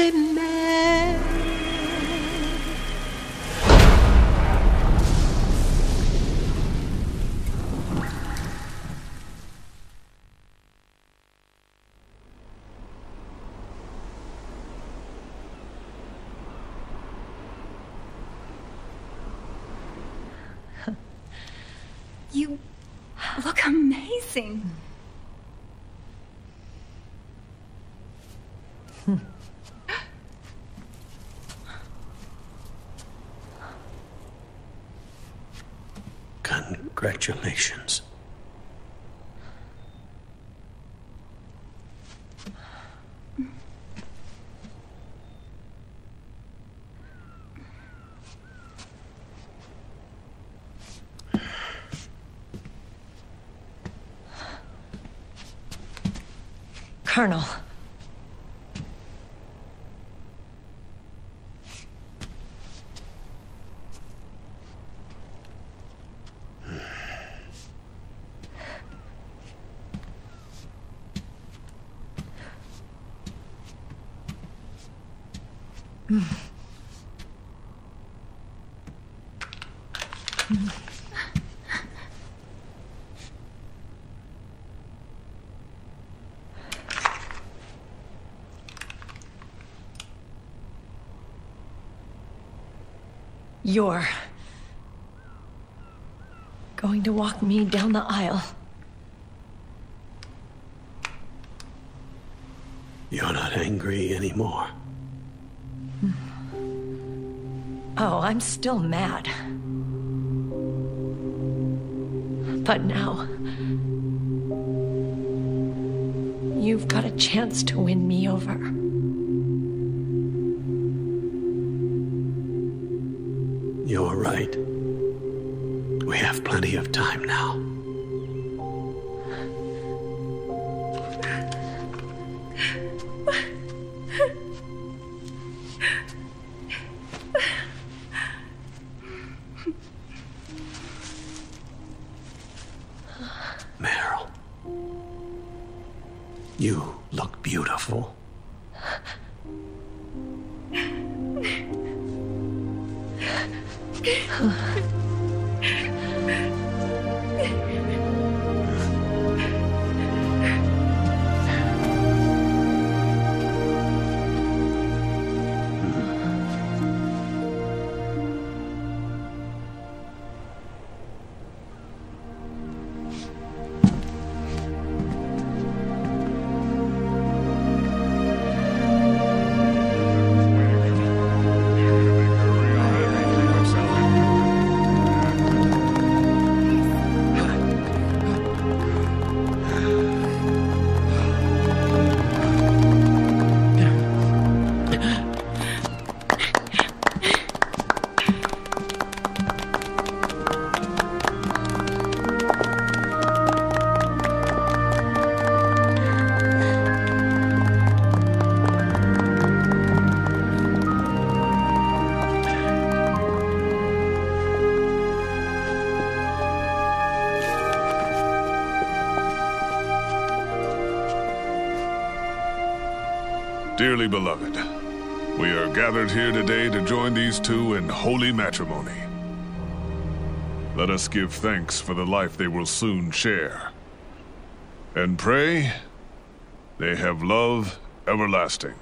say man. You look amazing. Congratulations. Colonel. You're going to walk me down the aisle. You're not angry anymore. Oh, I'm still mad. But now, you've got a chance to win me over. You're right. We have plenty of time now. Meryl, you look beautiful. Dearly beloved, we are gathered here today to join these two in holy matrimony. Let us give thanks for the life they will soon share, and pray they have love everlasting.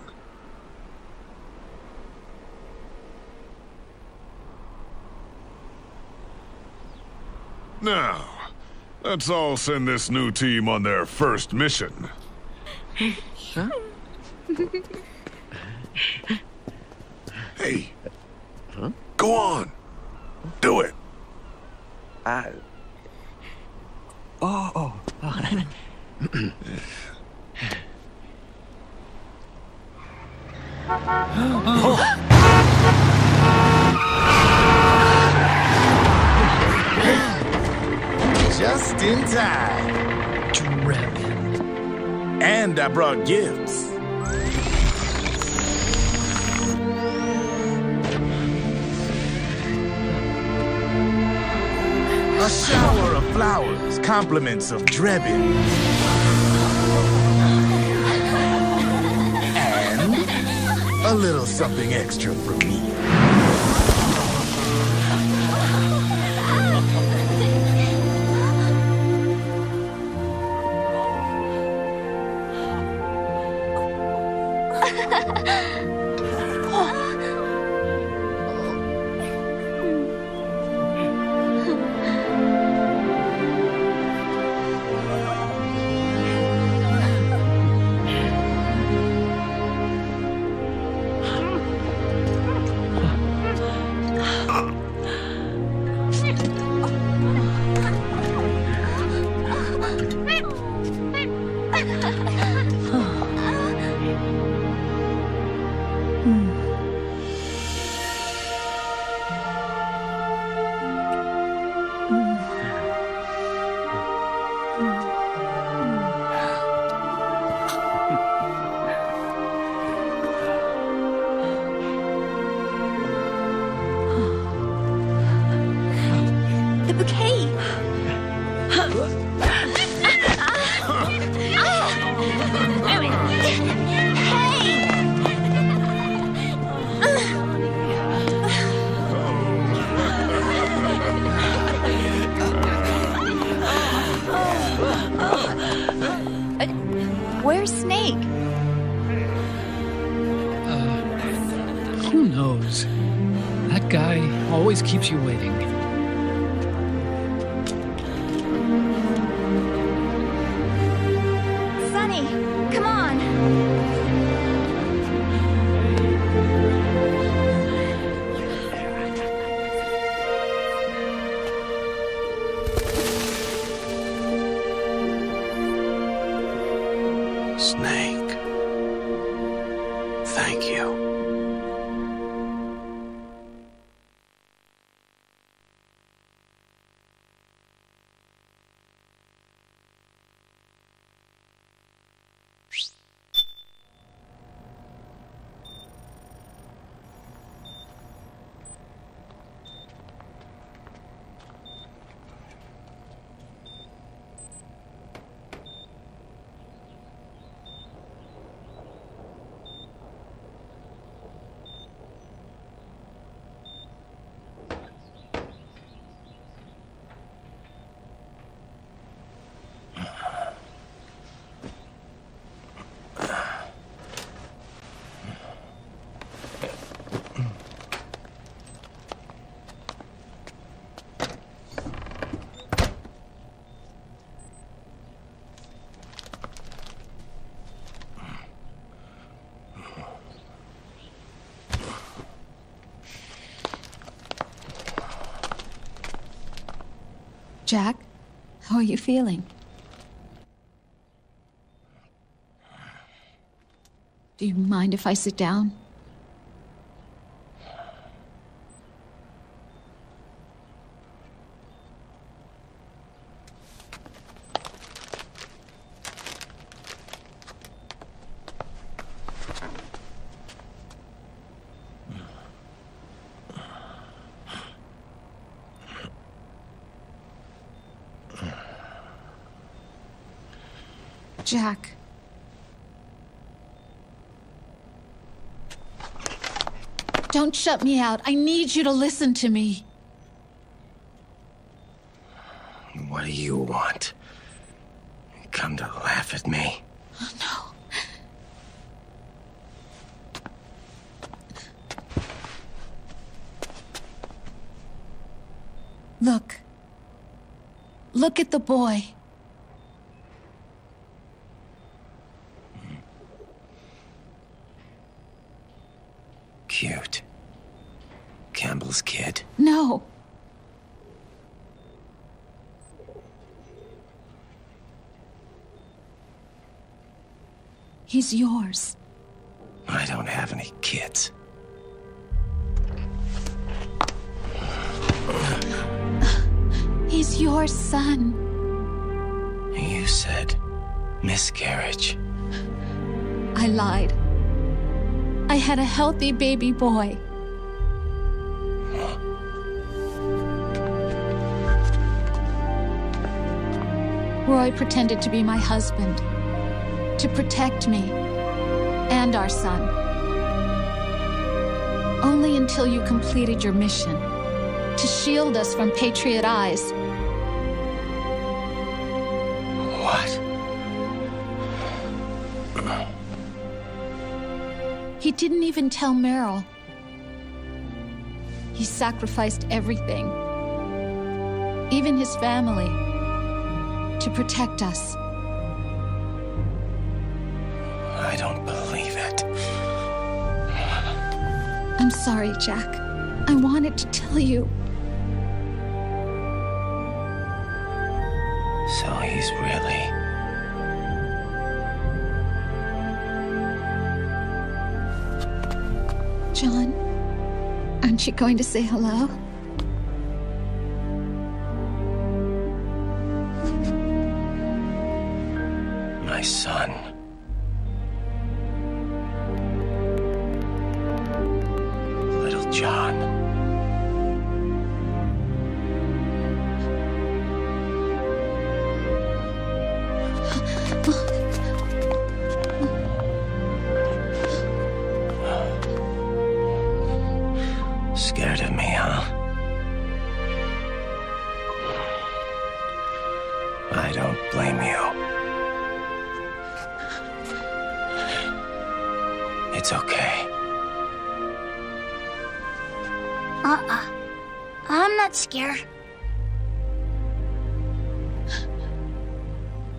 Now, let's all send this new team on their first mission. Huh? Hey. Huh? Go on. Do it. Oh. Just in time. Dragon. And I brought gifts. A shower of flowers, compliments of Drebin. And a A little something extra from me. The bouquet! Where's Snake? Who knows? That guy always keeps you waiting. Sonny, come on! Snake. Thank you. Jack, how are you feeling? Do you mind if I sit down? Jack. Don't shut me out. I need you to listen to me. What do you want? You come to laugh at me? Oh, no. Look. Look at the boy. Cute. Campbell's kid. No. He's yours. I don't have any kids. He's your son. You said miscarriage. I lied. I had a healthy baby boy. Roy pretended to be my husband, to protect me and our son. Only until you completed your mission, to shield us from Patriot eyes. What? He didn't even tell Meryl. He sacrificed everything, even his family, to protect us. I don't believe it. I'm sorry, Jack. I wanted to tell you. So he's really... John, aren't you going to say hello? my son. Little John. Scared of me, huh? I don't blame you. It's okay. I'm not scared.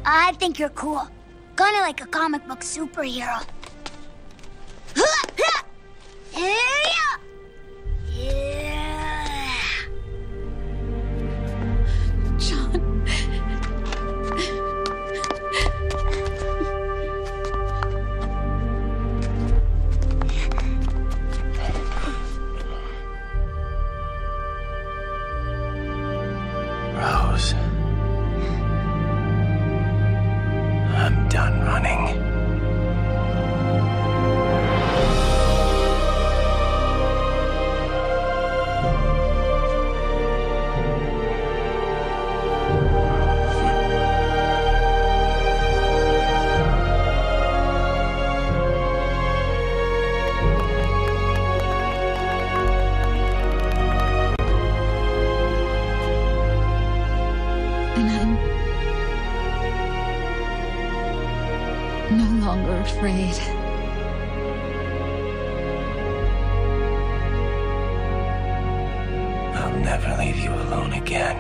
I think you're cool. Kinda like a comic book superhero. John. Rose. I'm done running. And I'm no longer afraid. I'll never leave you alone again.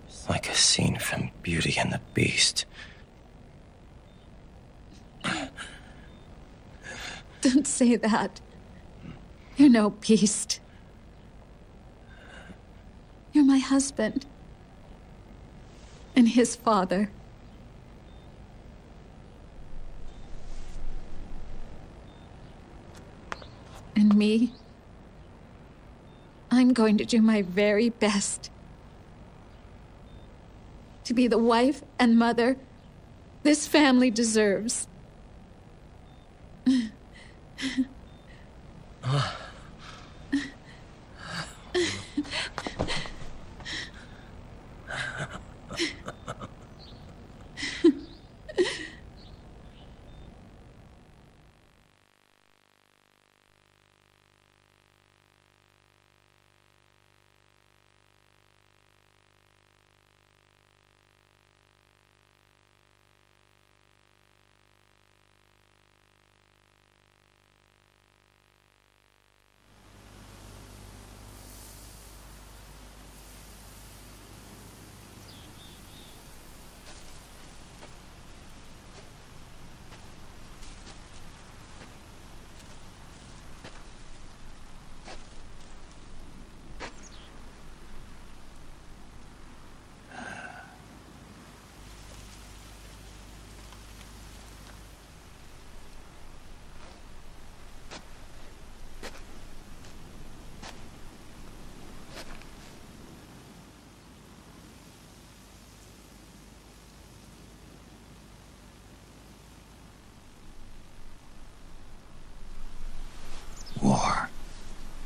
It's like a scene from Beauty and the Beast. Don't say that. You're no beast. You're my husband. And his father. And me, I'm going to do my very best to be the wife and mother this family deserves. war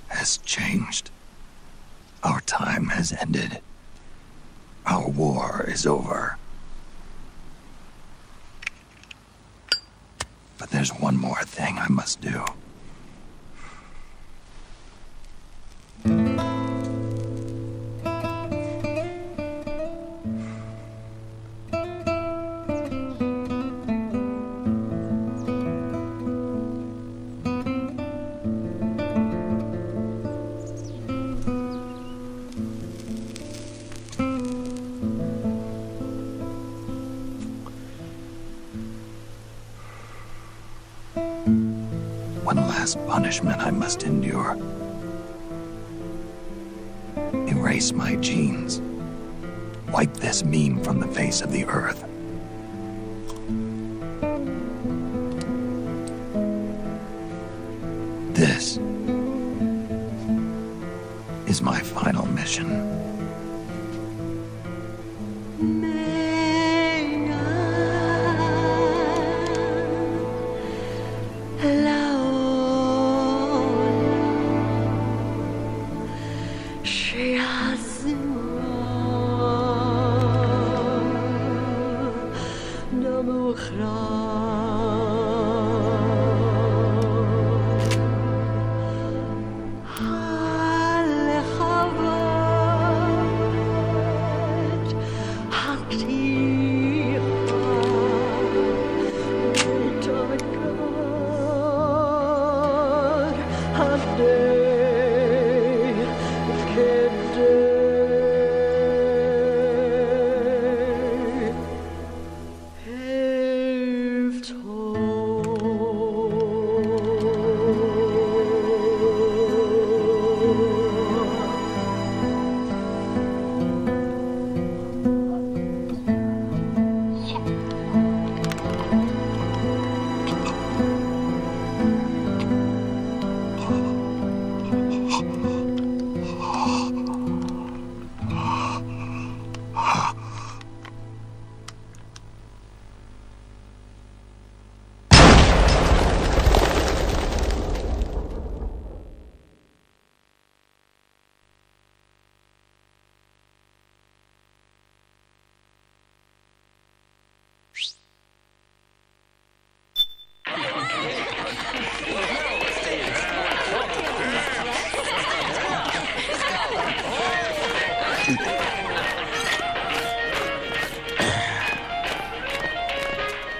has changed. Our time has ended. Our war is over. But there's one more thing I must do. One last punishment I must endure. Erase my genes. Wipe this meme from the face of the earth. This is my final mission.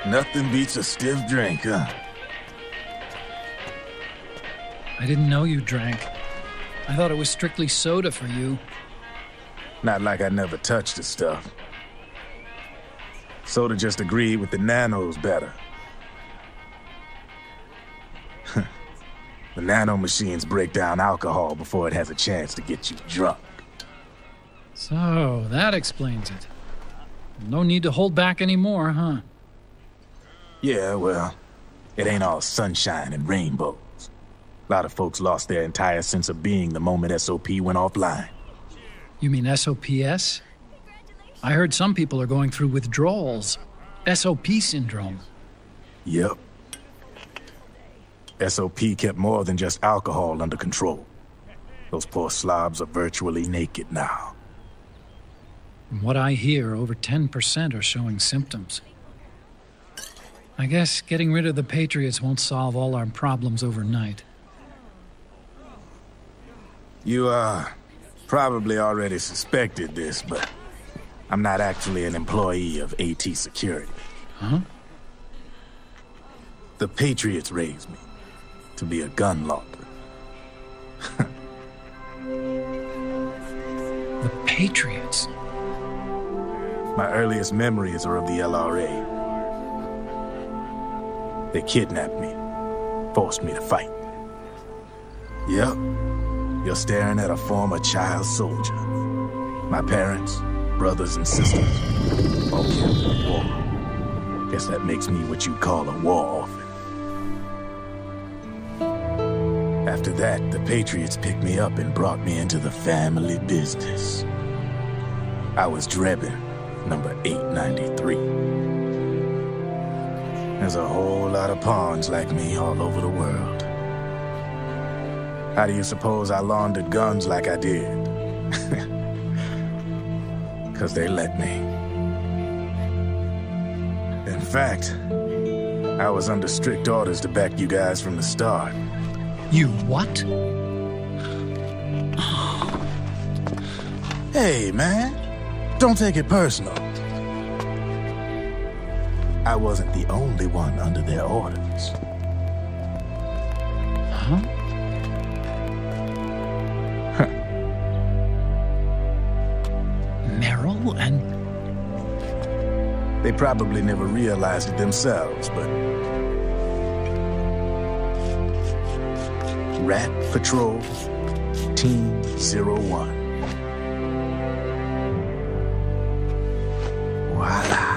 Nothing beats a stiff drink, huh? I didn't know you drank. I thought it was strictly soda for you. Not like I never touched the stuff. Soda just agreed with the nanos better. The nano machines break down alcohol before it has a chance to get you drunk. So, that explains it. No need to hold back anymore, huh? Yeah, well, it ain't all sunshine and rainbows. A lot of folks lost their entire sense of being the moment SOP went offline. You mean SOPS? I heard some people are going through withdrawals. SOP syndrome. Yep. SOP kept more than just alcohol under control. Those poor slobs are virtually naked now. From what I hear, over 10% are showing symptoms. I guess getting rid of the Patriots won't solve all our problems overnight. You, probably already suspected this, but I'm not actually an employee of AT Security. Huh? The Patriots raised me to be a gun lawyer. The Patriots? My earliest memories are of the LRA. They kidnapped me, forced me to fight. Yep, you're staring at a former child soldier. My parents, brothers and sisters, all killed in the war. Guess that makes me what you'd call a war orphan. After that, the Patriots picked me up and brought me into the family business. I was Drebin, number 893. There's a whole lot of pawns like me all over the world. How do you suppose I laundered guns like I did? 'Cause they let me. In fact, I was under strict orders to back you guys from the start. You what? Hey, man. Don't take it personal. I wasn't the only one under their orders. Huh? Meryl and... They probably never realized it themselves, but... Rat Patrol, Team 01. Voila.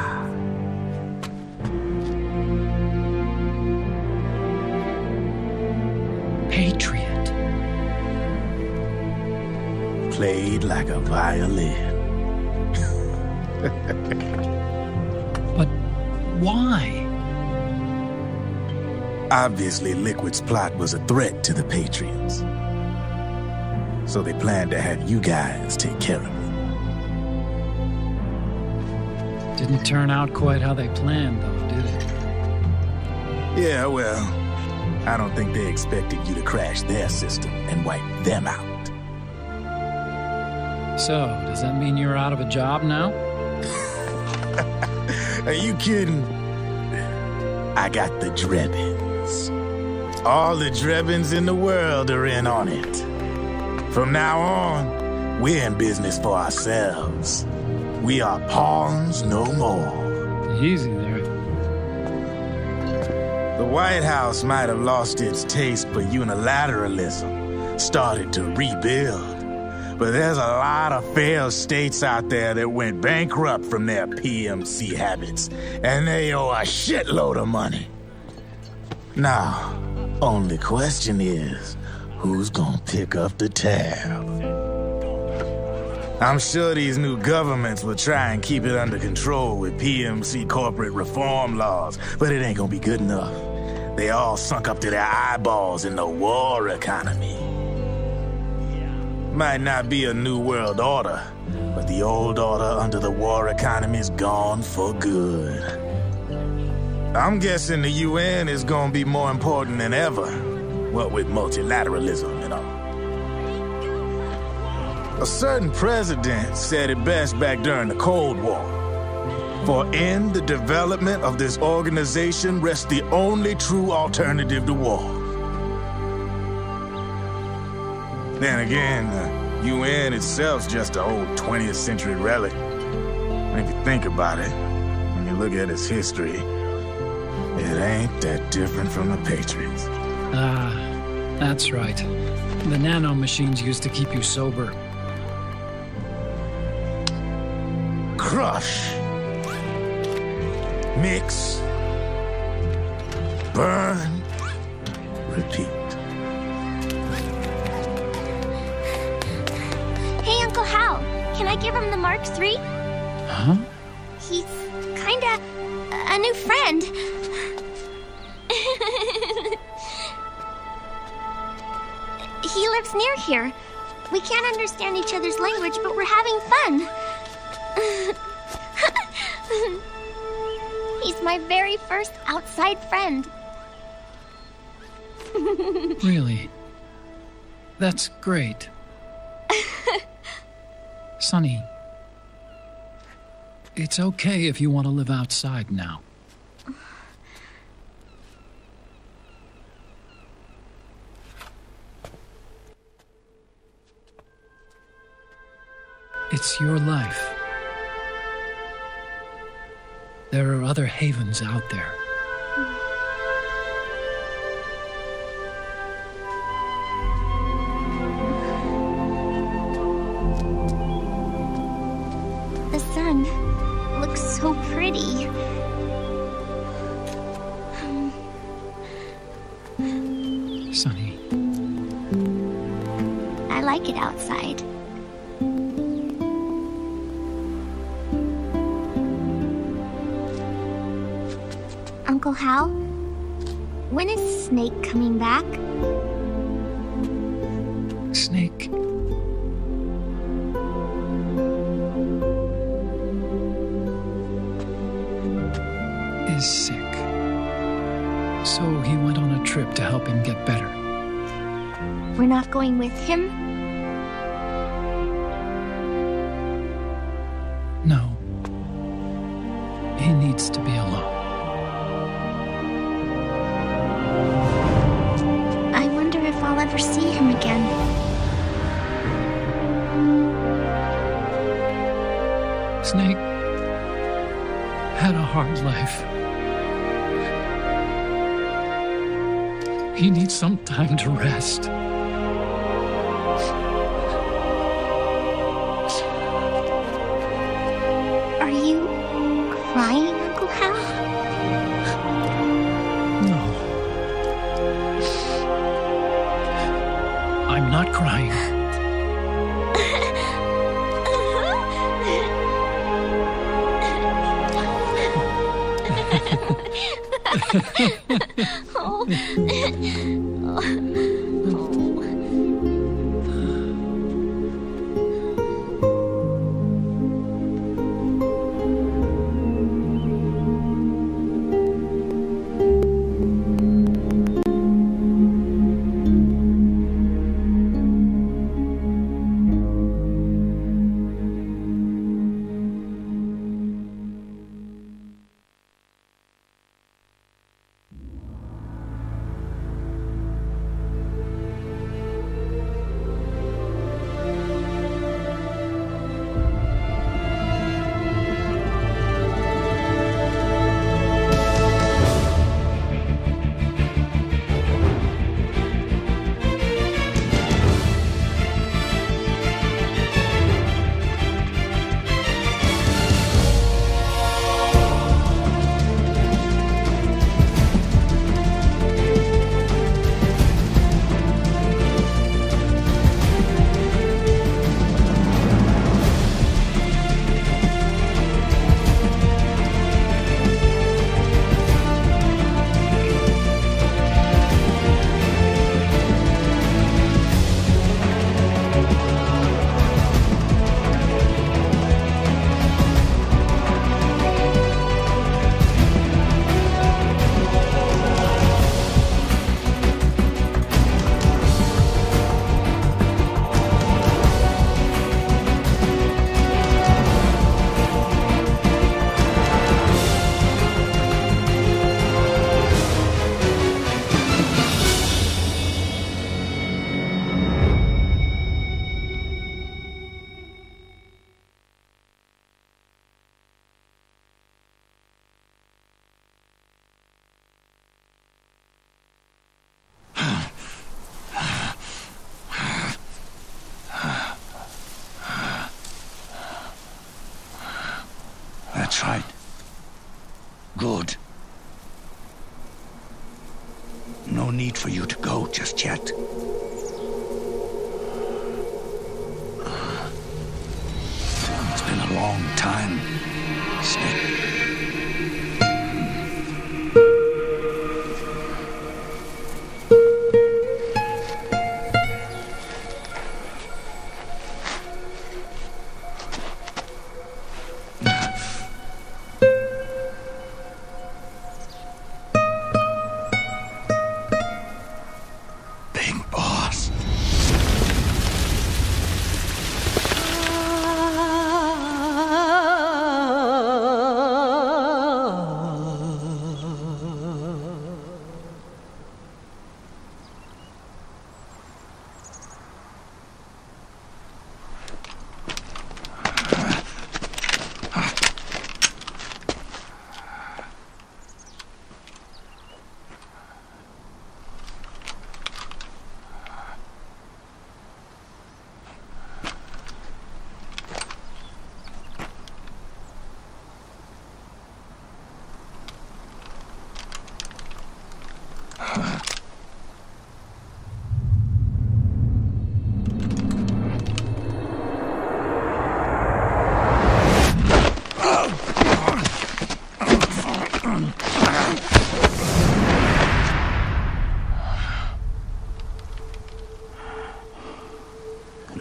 Patriot. Played like a violin. But why? Obviously, Liquid's plot was a threat to the Patriots. So they planned to have you guys take care of it. Didn't turn out quite how they planned, though, did it? Yeah, well, I don't think they expected you to crash their system and wipe them out. So, does that mean you're out of a job now? Are you kidding? I got the Drebbins. All the Drebbins in the world are in on it. From now on, we're in business for ourselves. We are pawns no more. Easy there. The White House might have lost its taste for unilateralism, started to rebuild. But there's a lot of failed states out there that went bankrupt from their PMC habits, and they owe a shitload of money. Now, only question is, who's gonna pick up the tab? I'm sure these new governments will try and keep it under control with PMC corporate reform laws, but it ain't gonna be good enough. They all sunk up to their eyeballs in the war economy. Might not be a new world order, but the old order under the war economy's gone for good. I'm guessing the UN is gonna be more important than ever, what with multilateralism and all. A certain president said it best back during the Cold War. For in the development of this organization rests the only true alternative to war. Then again, the UN itself's just an old 20th century relic. And if you think about it, when you look at its history, it ain't that different from the Patriots. Ah, that's right. The nano machines used to keep you sober. Crush. Mix. Burn. Repeat. Hey, Uncle Hal, can I give him the Mark III? Huh? He's kinda a new friend. He lives near here. We can't understand each other's language, but we're having fun. He's my very first outside friend. Really? That's great. Sonny, it's okay if you want to live outside now. It's your life. There are other havens out there. The sun looks so pretty. Sonny. I like it outside. Uncle Hal, when is Snake coming back? Snake. Is sick. So he went on a trip to help him get better. We're not going with him? No. He needs to be alone. I wonder if I'll ever see him again. Snake had a hard life. He needs some time to rest. Are you crying, Uncle Hal? No. I'm not crying. That's right. Good. No need for you to go just yet. It's been a long time, Snake. Big boss.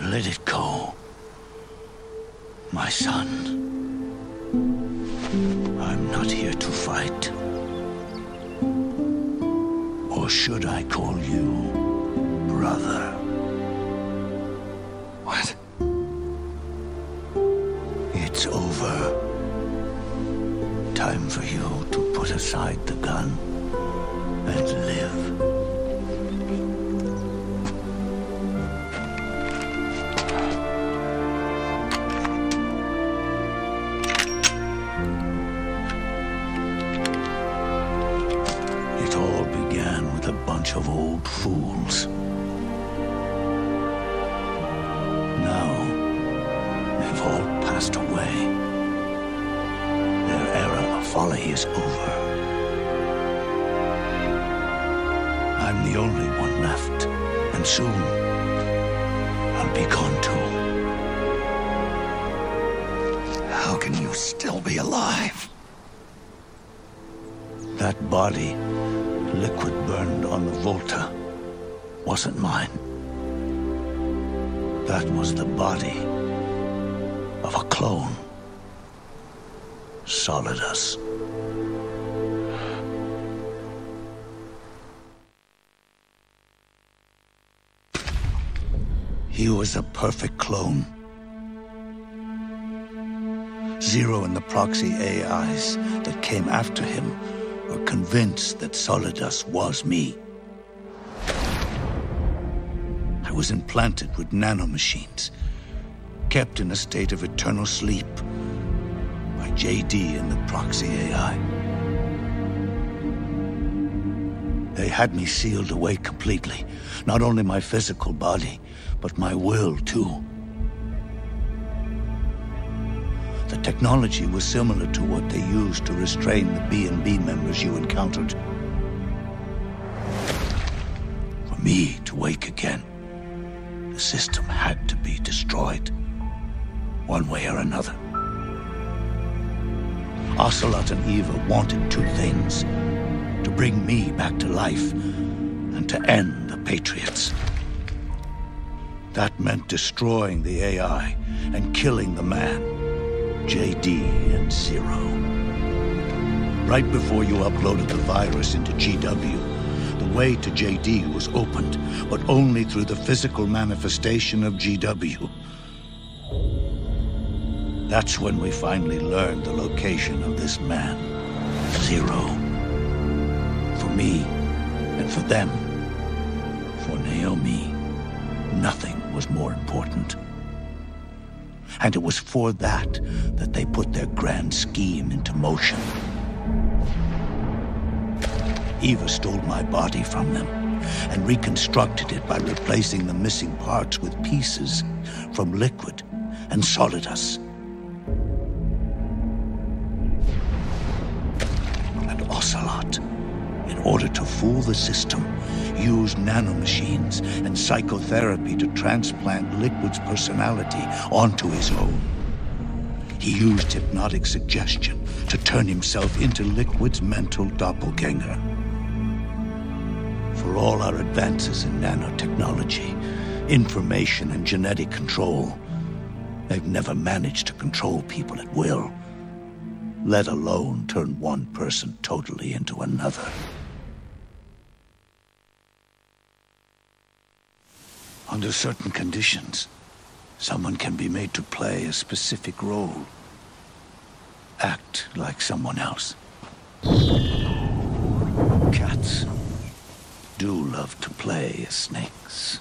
Let it go, my son. I'm not here to fight. Or should I call you brother? What? It's over. Time for you to put aside the gun and live. It all began with a bunch of old fools. Now, they've all passed away. Their era of folly is over. I'm the only one left, and soon I'll be gone too. How can you still be alive? That body, liquid burned on the Volta, wasn't mine. That was the body of a clone. Solidus. He was a perfect clone. Zero and the proxy AIs that came after him were convinced that Solidus was me. I was implanted with nanomachines, kept in a state of eternal sleep by JD and the proxy AI. They had me sealed away completely, not only my physical body, but my will too. The technology was similar to what they used to restrain the B&B members you encountered. For me to wake again, the system had to be destroyed, one way or another. Ocelot and Eva wanted two things: to bring me back to life and to end the Patriots. That meant destroying the AI and killing the man, JD and Zero. Right before you uploaded the virus into GW, the way to JD was opened, but only through the physical manifestation of GW. That's when we finally learned the location of this man, Zero. For me, and for them, for Naomi, nothing was more important. And it was for that they put their grand scheme into motion. Eva stole my body from them and reconstructed it by replacing the missing parts with pieces from Liquid and Solidus. And Ocelot, in order to fool the system, used nanomachines and psychotherapy to transplant Liquid's personality onto his own. He used hypnotic suggestion to turn himself into Liquid's mental doppelganger. For all our advances in nanotechnology, information and genetic control, they've never managed to control people at will, let alone turn one person totally into another. Under certain conditions, someone can be made to play a specific role. Act like someone else. Cats do love to play as snakes.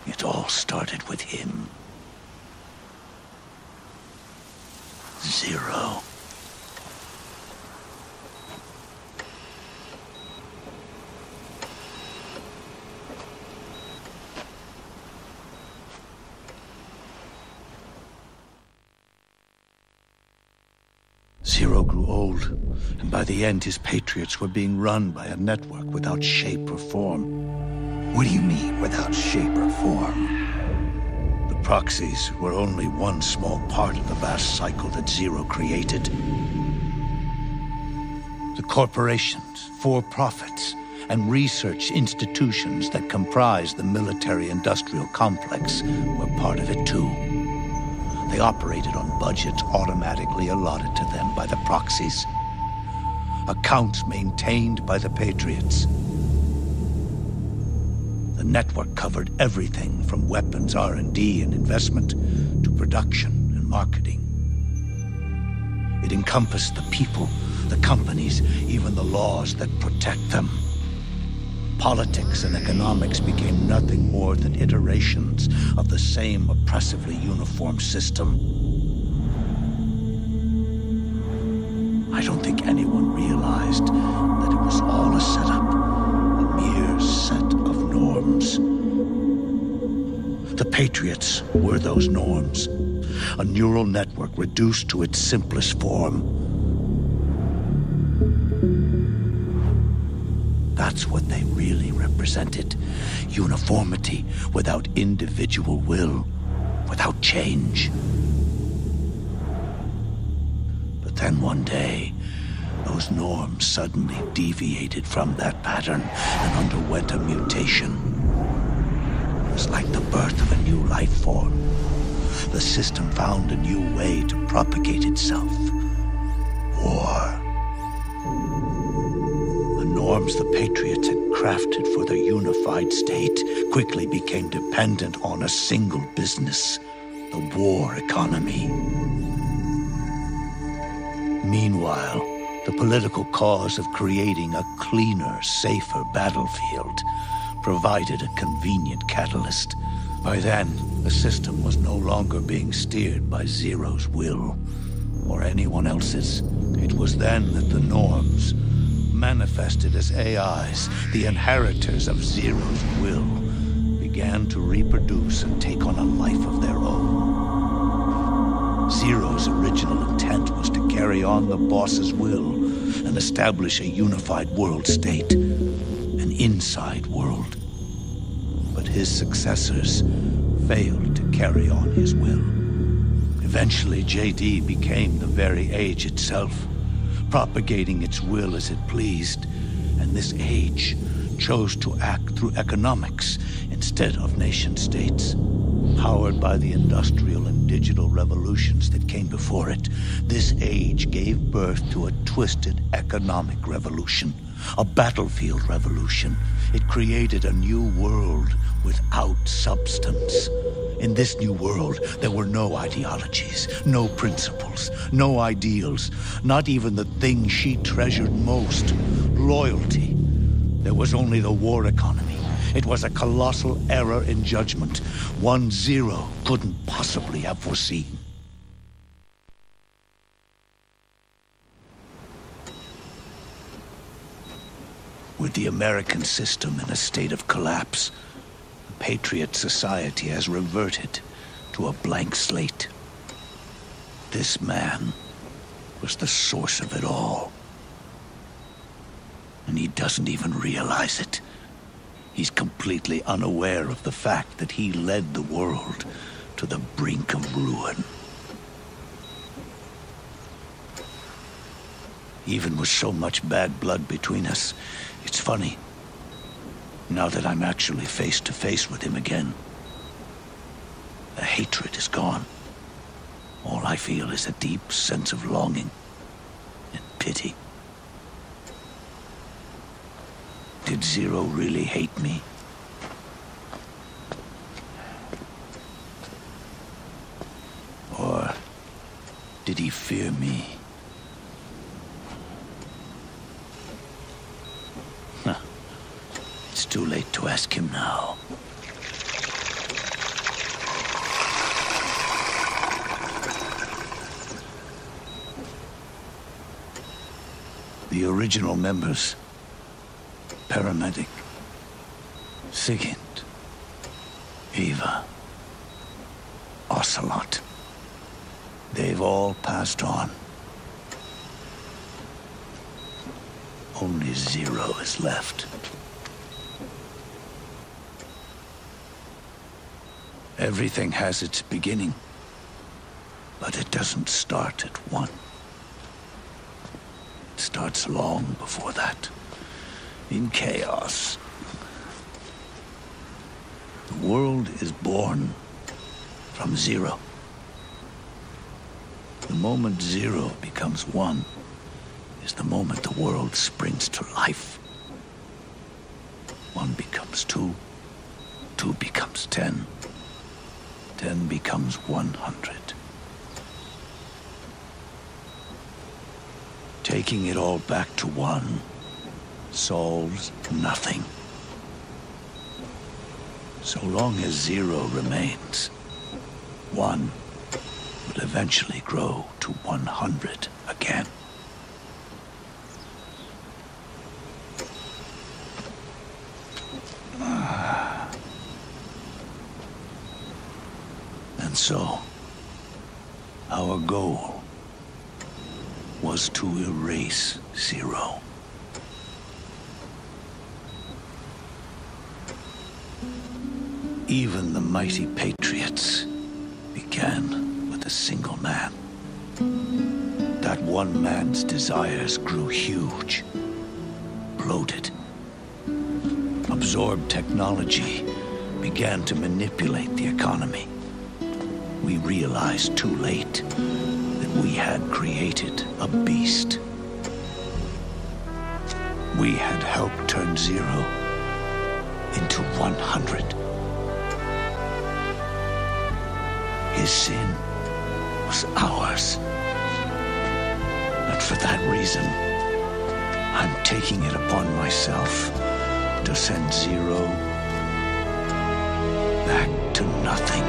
It all started with him. Zero. Zero grew old, and by the end his Patriots were being run by a network without shape or form. What do you mean, without shape or form? The proxies were only one small part of the vast cycle that Zero created. The corporations, for-profits, and research institutions that comprise the military-industrial complex were part of it too. They operated on budgets automatically allotted to them by the proxies. Accounts maintained by the Patriots. The network covered everything from weapons R&D and investment to production and marketing. It encompassed the people, the companies, even the laws that protect them. Politics and economics became nothing more than iterations of the same oppressively uniform system. I don't think anyone realized that it was all a setup, a mere set of norms. The Patriots were those norms, a neural network reduced to its simplest form. That's what they really represented. Uniformity without individual will, without change. But then one day, those norms suddenly deviated from that pattern and underwent a mutation. It was like the birth of a new life form. The system found a new way to propagate itself. War. The norms the Patriots had crafted for their unified state quickly became dependent on a single business, the war economy. Meanwhile, the political cause of creating a cleaner, safer battlefield provided a convenient catalyst. By then, the system was no longer being steered by Zero's will, or anyone else's. It was then that the norms, manifested as AIs, the inheritors of Zero's will, began to reproduce and take on a life of their own. Zero's original intent was to carry on the boss's will and establish a unified world state, an inside world. But his successors failed to carry on his will. Eventually, JD became the very age itself, propagating its will as it pleased, and this age chose to act through economics instead of nation-states. Powered by the industrial and digital revolutions that came before it, this age gave birth to a twisted economic revolution, a battlefield revolution. It created a new world without substance. In this new world, there were no ideologies, no principles, no ideals, not even the thing she treasured most, loyalty. There was only the war economy. It was a colossal error in judgment, one Zero couldn't possibly have foreseen. With the American system in a state of collapse, the Patriot society has reverted to a blank slate. This man was the source of it all. And he doesn't even realize it. He's completely unaware of the fact that he led the world to the brink of ruin. Even with so much bad blood between us, it's funny. Now that I'm actually face to face with him again, the hatred is gone. All I feel is a deep sense of longing and pity. Did Zero really hate me? Or did he fear me? It's too late to ask him now. The original members, Paramedic, Sigint, Eva, Ocelot, they've all passed on. Only Zero is left. Everything has its beginning, but it doesn't start at one. It starts long before that, in chaos. The world is born from zero. The moment zero becomes one is the moment the world springs to life. One becomes two, two becomes 10, 10 becomes 100. Taking it all back to one solves nothing. So long as zero remains, one will eventually grow to 100 again. And so, our goal was to erase zero. Even the mighty Patriots began with a single man. That one man's desires grew huge, bloated, absorbed technology, began to manipulate the economy. We realized too late that we had created a beast. We had helped turn zero into 100. His sin was ours. And for that reason, I'm taking it upon myself to send zero back to nothing.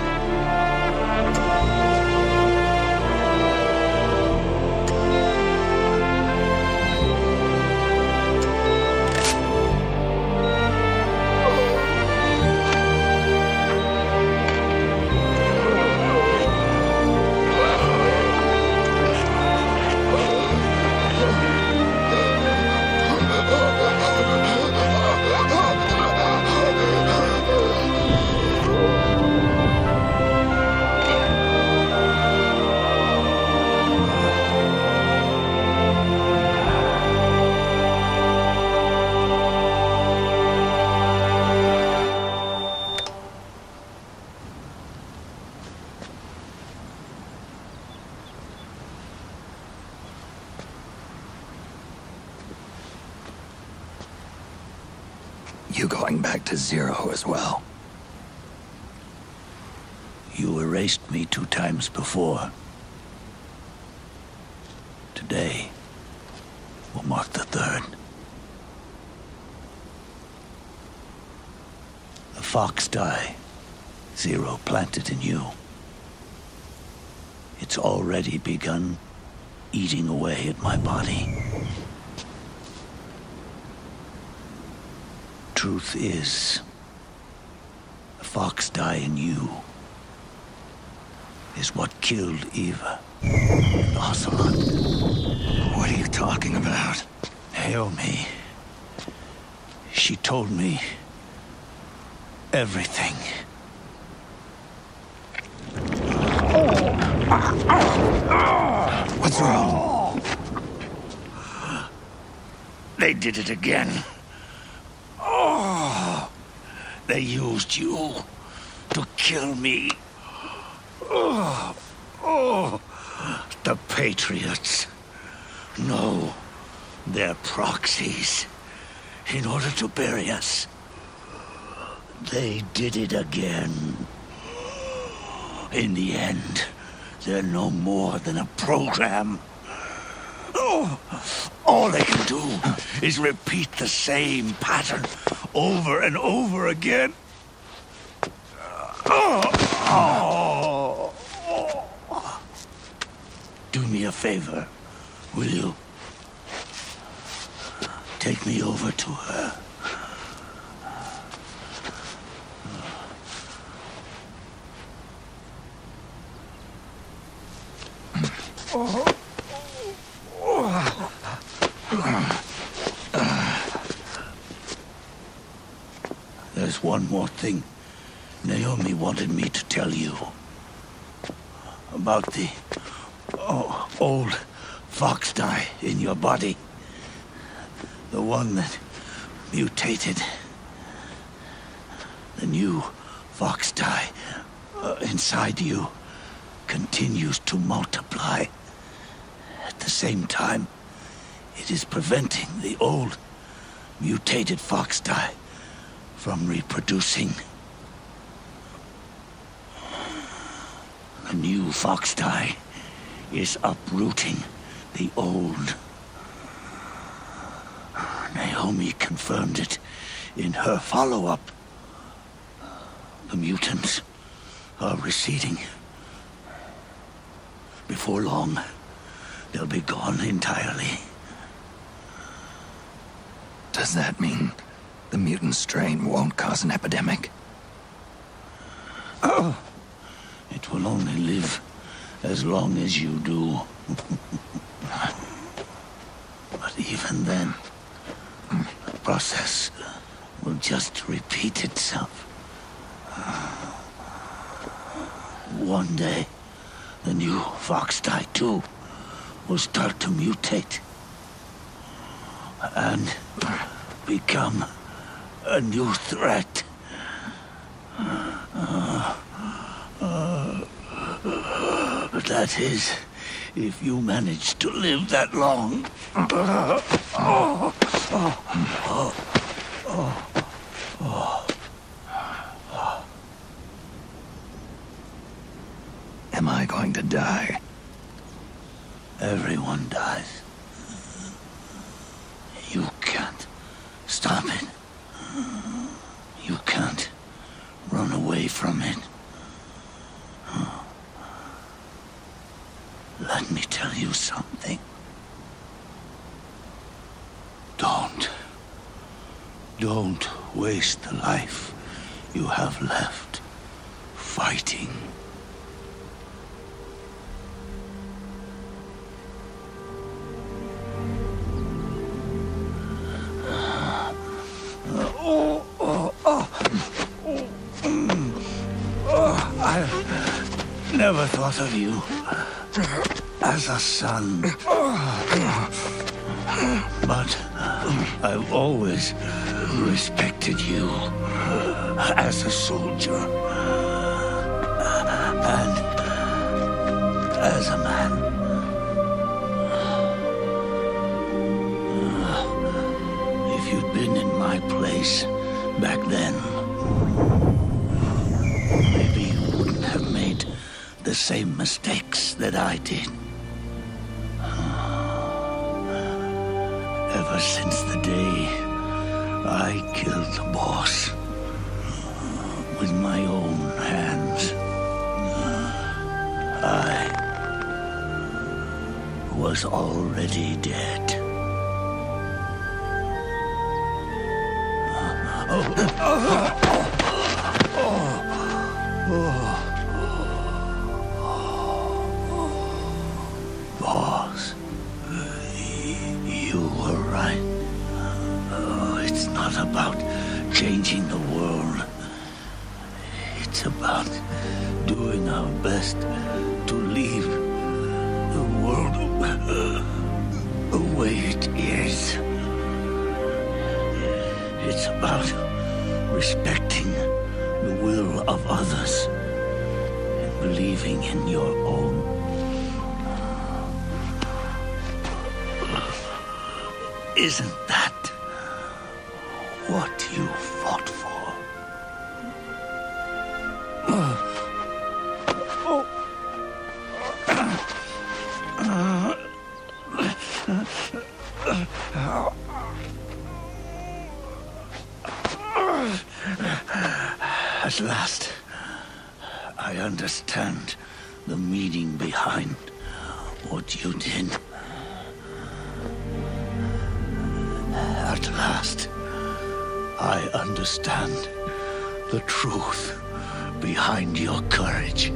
You going back to zero as well? You erased me 2 times before. Today will mark the 3rd. The fox die zero planted in you. It's already begun eating away at my body. Truth is, the fox die in you is what killed Eva and Ocelot. What are you talking about? Naomi. She told me everything. What's wrong? They did it again. They used you to kill me. The Patriots. No, they're proxies. In order to bury us. They did it again. In the end, they're no more than a program. All they can do is repeat the same pattern over and over again. Do me a favor, will you? Take me over to her. There's one more thing Naomi wanted me to tell you. About the old fox die in your body. The one that mutated. The new fox dye inside you continues to multiply. At the same time, it is preventing the old mutated fox dye from reproducing. The new fox dye is uprooting the old. Naomi confirmed it in her follow-up. The mutants are receding. Before long, they'll be gone entirely. Does that mean the mutant strain won't cause an epidemic? It will only live as long as you do. But even then, the process will just repeat itself. One day, the new fox dye too will start to mutate and become a new threat. That is, if you manage to live that long. Am I going to die? Everyone dies. You can't stop it. You can't run away from it. Let me tell you something. Don't waste the life you have left fighting. I never thought of you as a son. But I've always respected you as a soldier and as a man. If you'd been in my place back then, maybe you wouldn't have made the same mistakes that I did. Ever since the day I killed the boss with my own hands, I was already dead. Boss, you were right. It's not about changing the world. It's about doing our best to leave the world the way it is. It's about respecting the will of others and believing in your own. Isn't that what you fought for? At last, I understand the meaning behind what you did. At last, I understand the truth behind your courage.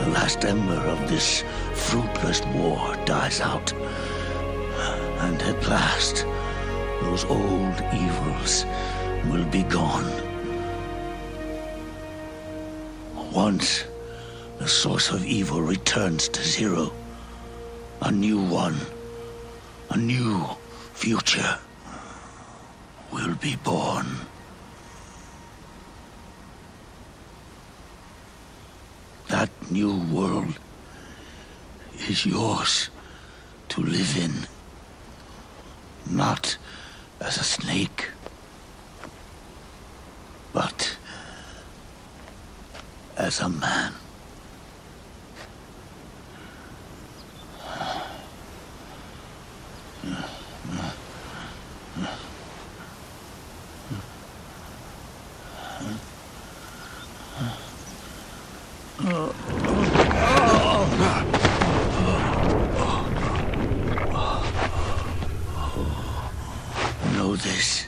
the last ember of this fruitless war dies out, and at last those old evils will be gone. Once the source of evil returns to zero, a new one, a new future will be born. That new world is yours to live in, not as a snake, but as a man. Know this.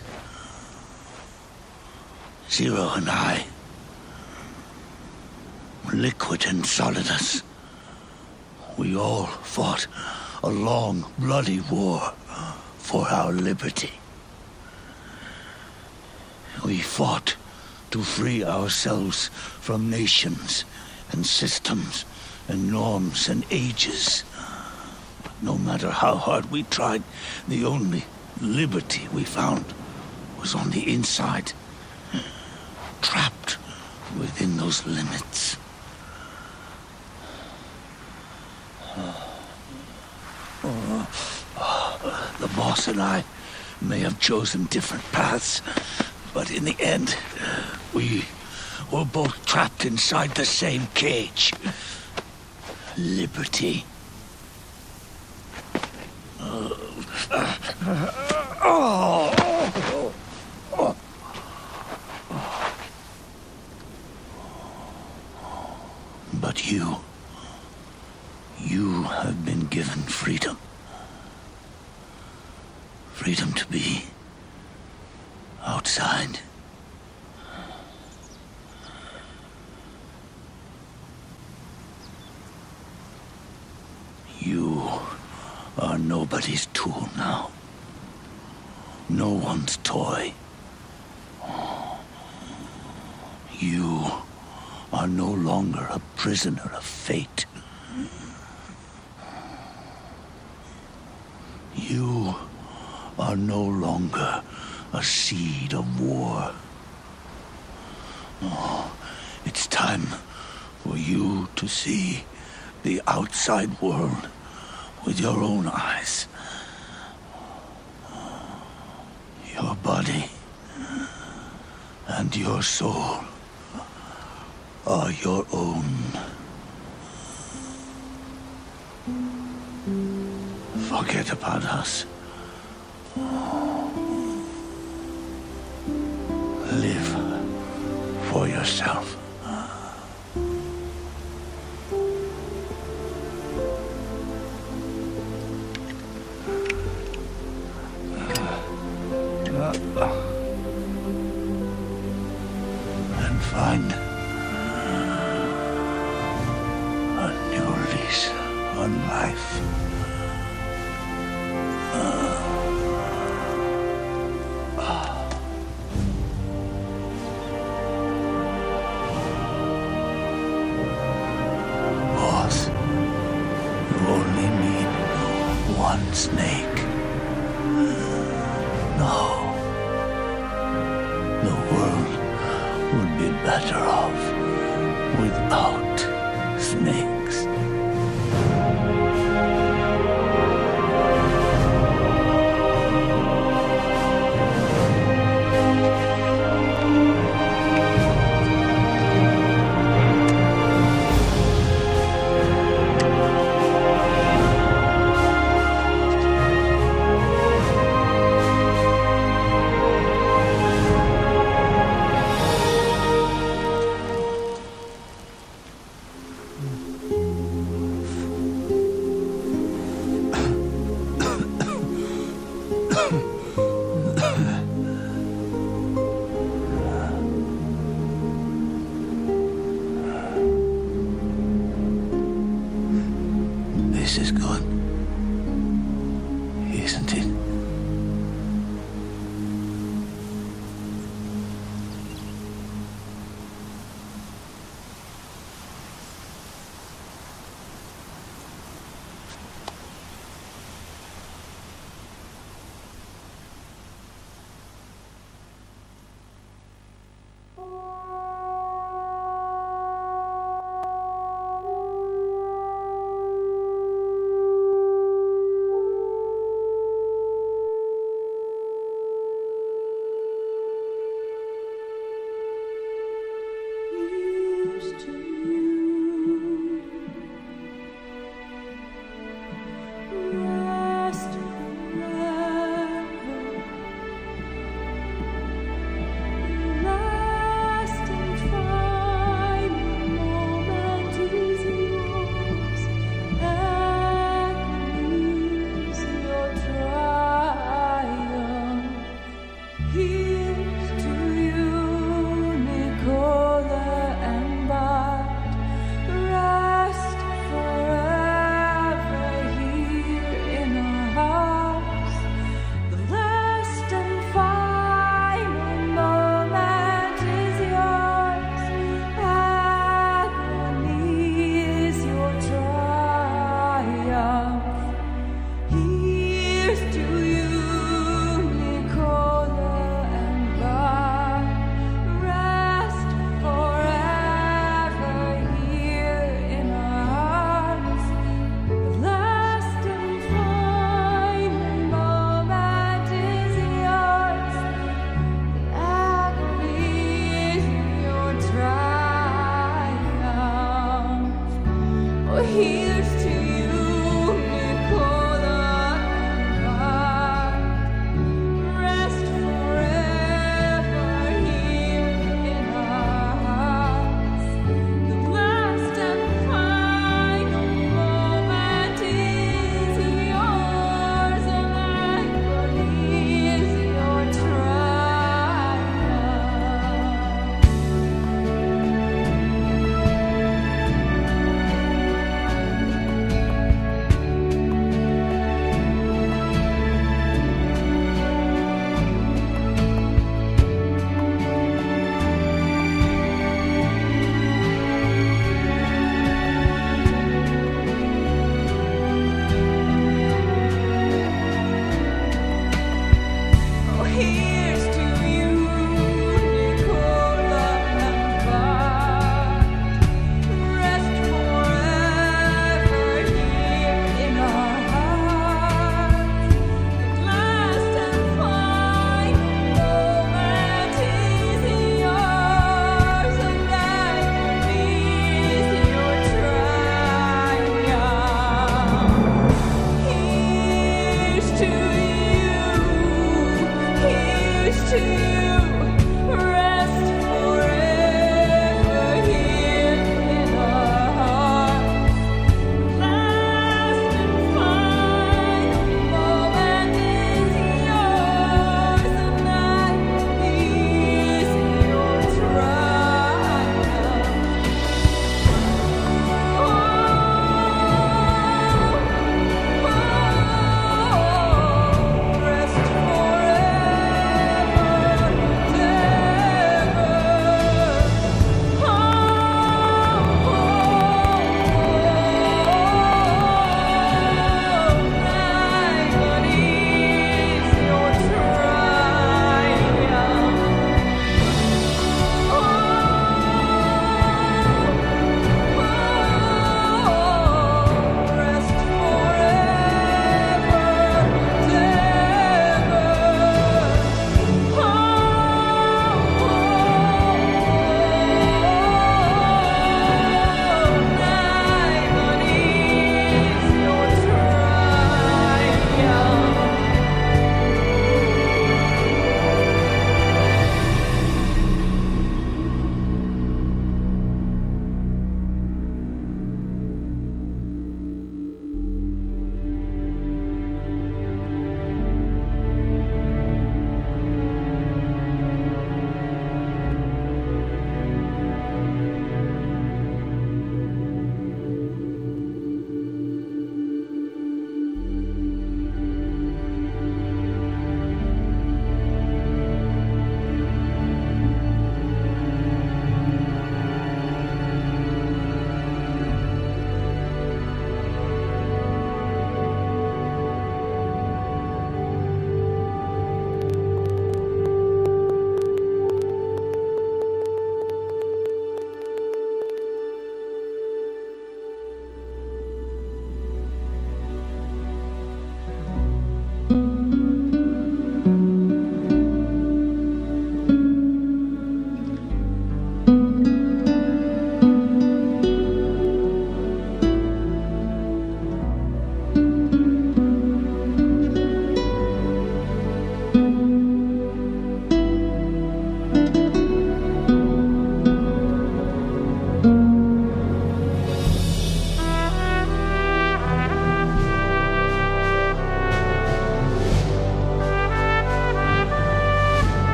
Zero and I, liquid and solidus, we all fought a long, bloody war for our liberty. We fought to free ourselves from nations and systems and norms and ages. But no matter how hard we tried, the only liberty we found was on the inside, trapped within those limits. The boss and I may have chosen different paths, but in the end, we were both trapped inside the same cage. Liberty. But you have been given freedom. Freedom to be outside. You are nobody's tool now. No one's toy. You are no longer a prisoner of fate. You are no longer a seed of war. Oh, it's time for you to see the outside world with your own eyes. Your body and your soul are your own. Forget about us. Live for yourself. And find a new lease on life. Boss, you only need one snake. No. The world would be better off without snakes. This is good. Isn't it?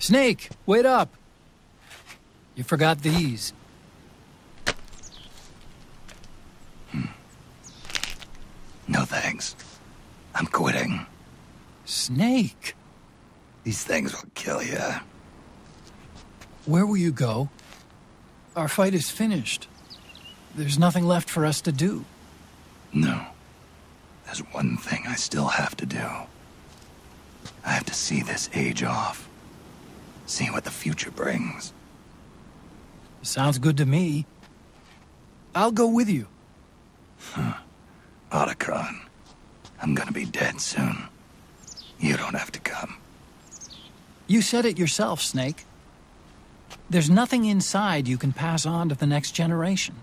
Snake, wait up! You forgot these. No thanks. I'm quitting. Snake! These things will kill you. Where will you go? Our fight is finished. There's nothing left for us to do. No. There's one thing I still have to do. I have to see this age off. See what the future brings. Sounds good to me. I'll go with you. Otacon, I'm gonna be dead soon. You don't have to come. You said it yourself, Snake. There's nothing inside you can pass on to the next generation.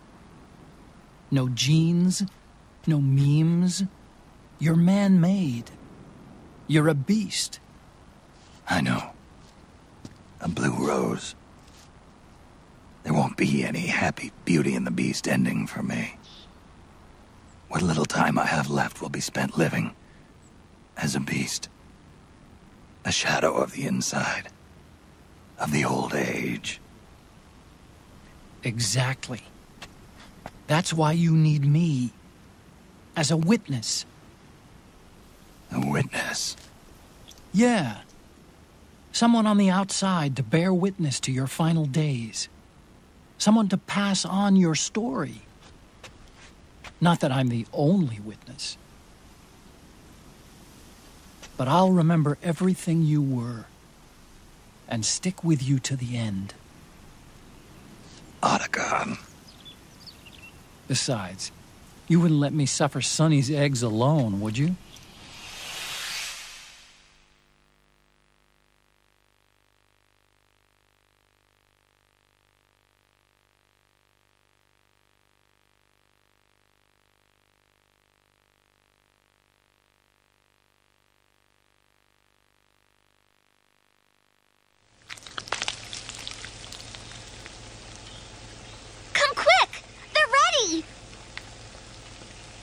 No genes, no memes. You're man-made. You're a beast. I know. A blue rose. There won't be any happy Beauty and the Beast ending for me. What little time I have left will be spent living as a beast. A shadow of the inside. Of the old age. Exactly. That's why you need me. As a witness. A witness? Yeah. Someone on the outside to bear witness to your final days. Someone to pass on your story. Not that I'm the only witness. But I'll remember everything you were. And stick with you to the end. Otacon. Besides, you wouldn't let me suffer Sonny's eggs alone, would you?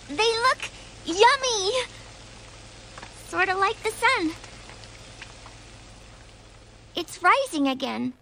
They look yummy. Sort of like the sun. It's rising again.